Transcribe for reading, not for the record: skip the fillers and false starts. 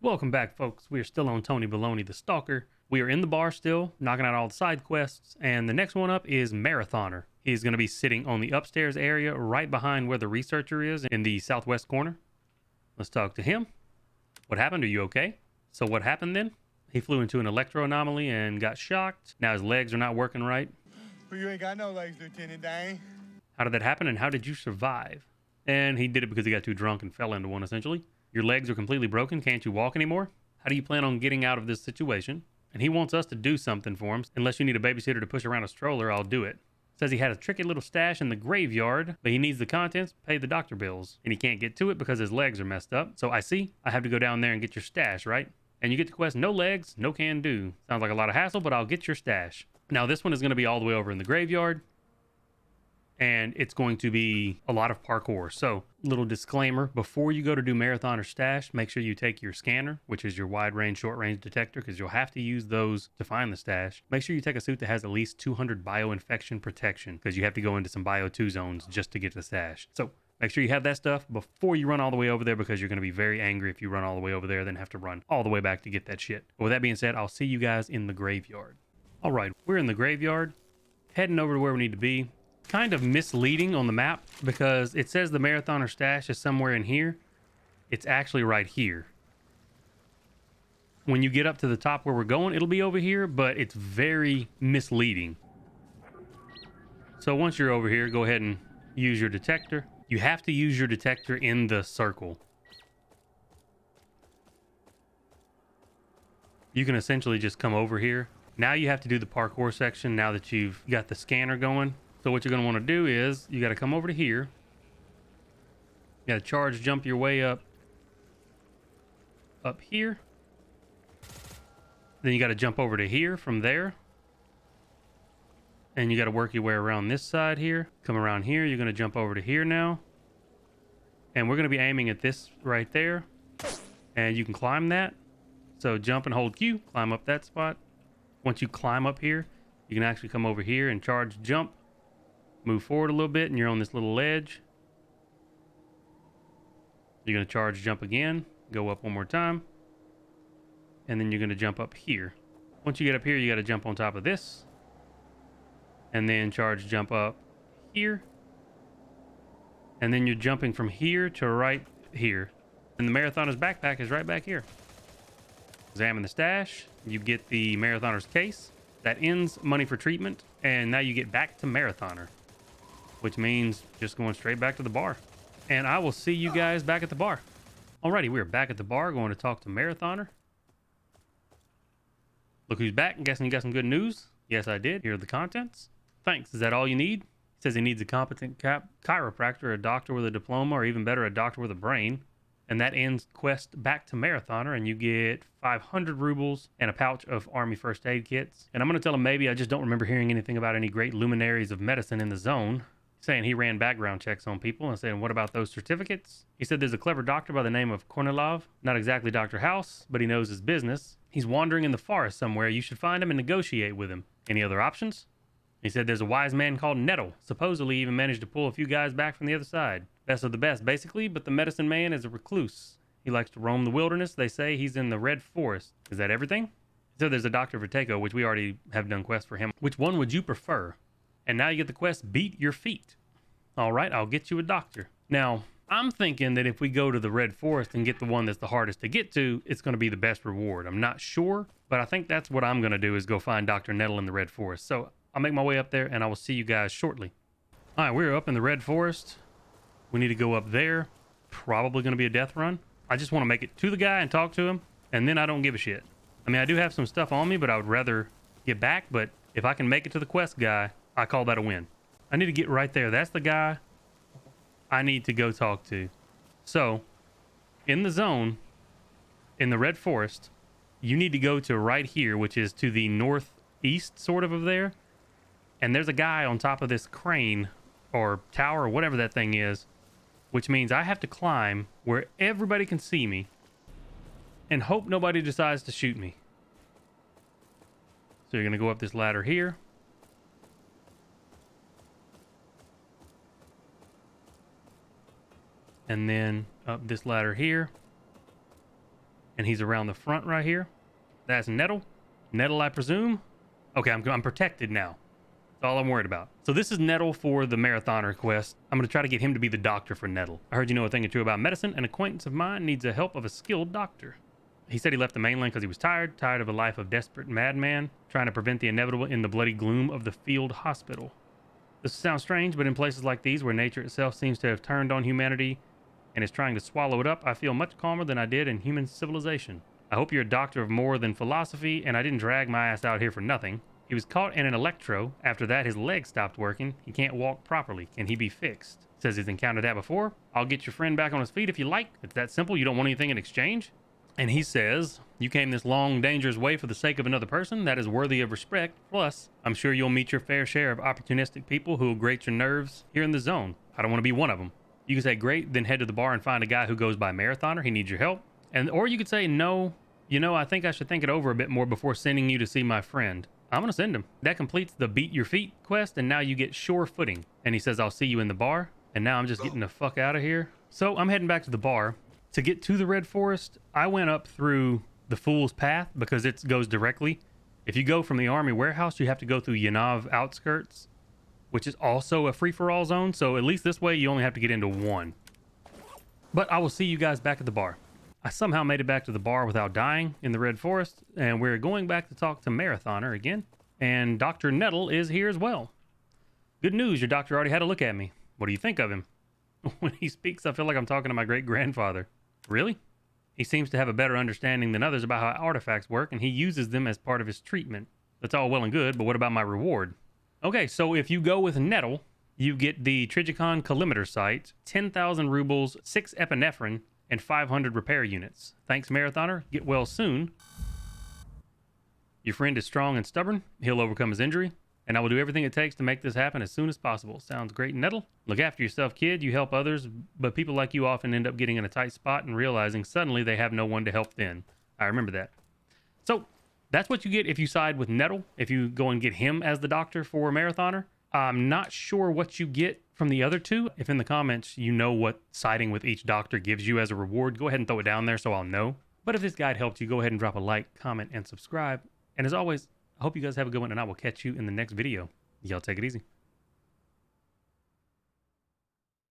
Welcome back, folks. We are still on Tony Baloney the Stalker. We are in the bar still, knocking out all the side quests, and the next one up is Marathoner. He's going to be sitting on the upstairs area right behind where the researcher is in the southwest corner. Let's talk to him. What happened? Are you okay? So what happened then? He flew into an electro anomaly and got shocked. Now his legs are not working right. But you ain't got no legs, Lieutenant Dane. How did that happen and how did you survive? And he did it because he got too drunk and fell into one, essentially. Your legs are completely broken. Can't you walk anymore? How do you plan on getting out of this situation? And he wants us to do something for him. Unless you need a babysitter to push around a stroller, I'll do it. Says he had a tricky little stash in the graveyard, but he needs the contents to pay the doctor bills. And he can't get to it because his legs are messed up. So I have to go down there and get your stash, right? And you get the quest, no legs, no can do. Sounds like a lot of hassle, but I'll get your stash. Now this one is going to be all the way over in the graveyard. And it's going to be a lot of parkour. So, little disclaimer, before you go to do marathon or stash, make sure you take your scanner, which is your wide range, short range detector, because you'll have to use those to find the stash. Make sure you take a suit that has at least 200 bio-infection protection, because you have to go into some bio 2 zones just to get to the stash. So, make sure you have that stuff before you run all the way over there, because you're going to be very angry if you run all the way over there, then have to run all the way back to get that shit. But with that being said, I'll see you guys in the graveyard. All right, we're in the graveyard, heading over to where we need to be. Kind of misleading on the map because it says the marathoner stash is somewhere in here. It's actually right here. When you get up to the top where we're going, it'll be over here, but it's very misleading. So once you're over here, go ahead and use your detector. You have to use your detector in the circle. You can essentially just come over here. Now you have to do the parkour section now that you've got the scanner going. So what you're going to want to do is you got to come over to here. You got to charge jump your way up here. Then you got to jump over to here from there. And you got to work your way around this side here. Come around here. You're going to jump over to here now. And we're going to be aiming at this right there. And you can climb that. So jump and hold Q. Climb up that spot. Once you climb up here, you can actually come over here and charge jump. Move forward a little bit and you're on this little ledge. You're going to charge jump again. Go up one more time. And then you're going to jump up here. Once you get up here, you got to jump on top of this. And then charge jump up here. And then you're jumping from here to right here. And the marathoner's backpack is right back here. Examine the stash. You get the marathoner's case. That ends money for treatment. And now you get back to marathoner, which means just going straight back to the bar. And I will see you guys back at the bar. Alrighty, we're back at the bar going to talk to Marathoner. Look who's back. I'm guessing you got some good news. Yes, I did. Here are the contents. Thanks. Is that all you need? He says he needs a competent chiropractor, a doctor with a diploma, or even better, a doctor with a brain. And that ends quest back to Marathoner, and you get 500 rubles and a pouch of Army first aid kits. And I'm going to tell him maybe I just don't remember hearing anything about any great luminaries of medicine in the zone. Saying he ran background checks on people and saying, what about those certificates? He said there's a clever doctor by the name of Kornilov. Not exactly Dr. House, but he knows his business. He's wandering in the forest somewhere. You should find him and negotiate with him. Any other options? He said there's a wise man called Nettle. Supposedly even managed to pull a few guys back from the other side. Best of the best, basically, but the medicine man is a recluse. He likes to roam the wilderness. They say he's in the Red Forest. Is that everything? He said there's a Dr. Verteco, which we already have done quests for him. Which one would you prefer? And now you get the quest, beat your feet. All right, I'll get you a doctor. Now, I'm thinking that if we go to the Red Forest and get the one that's the hardest to get to, it's going to be the best reward. I'm not sure, but I think that's what I'm going to do is go find Dr. Nettle in the Red Forest. So I'll make my way up there and I will see you guys shortly. All right, we're up in the Red Forest. We need to go up there. Probably going to be a death run. I just want to make it to the guy and talk to him, and then I don't give a shit. I mean, I do have some stuff on me, but I would rather get back. But if I can make it to the quest guy, I call that a win. I need to get right there. That's the guy I need to go talk to. So, in the zone, in the Red Forest, you need to go to right here, which is to the northeast sort of there. And there's a guy on top of this crane or tower or whatever that thing is, which means I have to climb where everybody can see me and hope nobody decides to shoot me. So you're going to go up this ladder here. And then up this ladder here. and he's around the front right here. That's Nettle. Nettle, I presume. Okay, I'm protected now. That's all I'm worried about. So this is Nettle for the marathoner quest. I'm going to try to get him to be the doctor for Nettle. I heard you know a thing or two about medicine. An acquaintance of mine needs the help of a skilled doctor. He said he left the mainland because he was tired of a life of desperate madman, trying to prevent the inevitable in the bloody gloom of the field hospital. This sounds strange, but in places like these, where nature itself seems to have turned on humanity and is trying to swallow it up, I feel much calmer than I did in human civilization. I hope you're a doctor of more than philosophy, and I didn't drag my ass out here for nothing. He was caught in an electro. After that, his leg stopped working. He can't walk properly. Can he be fixed? Says he's encountered that before. I'll get your friend back on his feet if you like. It's that simple. You don't want anything in exchange? And he says, you came this long, dangerous way for the sake of another person. That is worthy of respect. Plus, I'm sure you'll meet your fair share of opportunistic people who will grate your nerves here in the zone. I don't want to be one of them. You can say, great, then head to the bar and find a guy who goes by marathoner. He needs your help. Or you could say, no, you know, I think I should think it over a bit more before sending you to see my friend. I'm going to send him. That completes the beat your feet quest, and now you get sure footing. And he says, I'll see you in the bar. And now I'm just getting the fuck out of here. So I'm heading back to the bar. To get to the Red Forest, I went up through the Fool's Path because it goes directly. If you go from the Army Warehouse, you have to go through Yanav Outskirts, which is also a free-for-all zone. So at least this way, you only have to get into one. But I will see you guys back at the bar. I somehow made it back to the bar without dying in the Red Forest, and we're going back to talk to Marathoner again. And Dr. Nettle is here as well. Good news, your doctor already had a look at me. What do you think of him? When he speaks, I feel like I'm talking to my great-grandfather. Really? He seems to have a better understanding than others about how artifacts work, and he uses them as part of his treatment. That's all well and good, but what about my reward? Okay, so if you go with Nettle, you get the Trigicon Collimator sight, 10,000 rubles, 6 epinephrine, and 500 repair units. Thanks, Marathoner. Get well soon. Your friend is strong and stubborn. He'll overcome his injury, and I will do everything it takes to make this happen as soon as possible. Sounds great, Nettle. Look after yourself, kid. You help others, but people like you often end up getting in a tight spot and realizing suddenly they have no one to help then. I remember that. So that's what you get if you side with Nettle, if you go and get him as the doctor for Marathoner. I'm not sure what you get from the other two. If in the comments you know what siding with each doctor gives you as a reward, go ahead and throw it down there so I'll know. But if this guide helped you, go ahead and drop a like, comment, and subscribe. And as always, I hope you guys have a good one, and I will catch you in the next video. Y'all take it easy.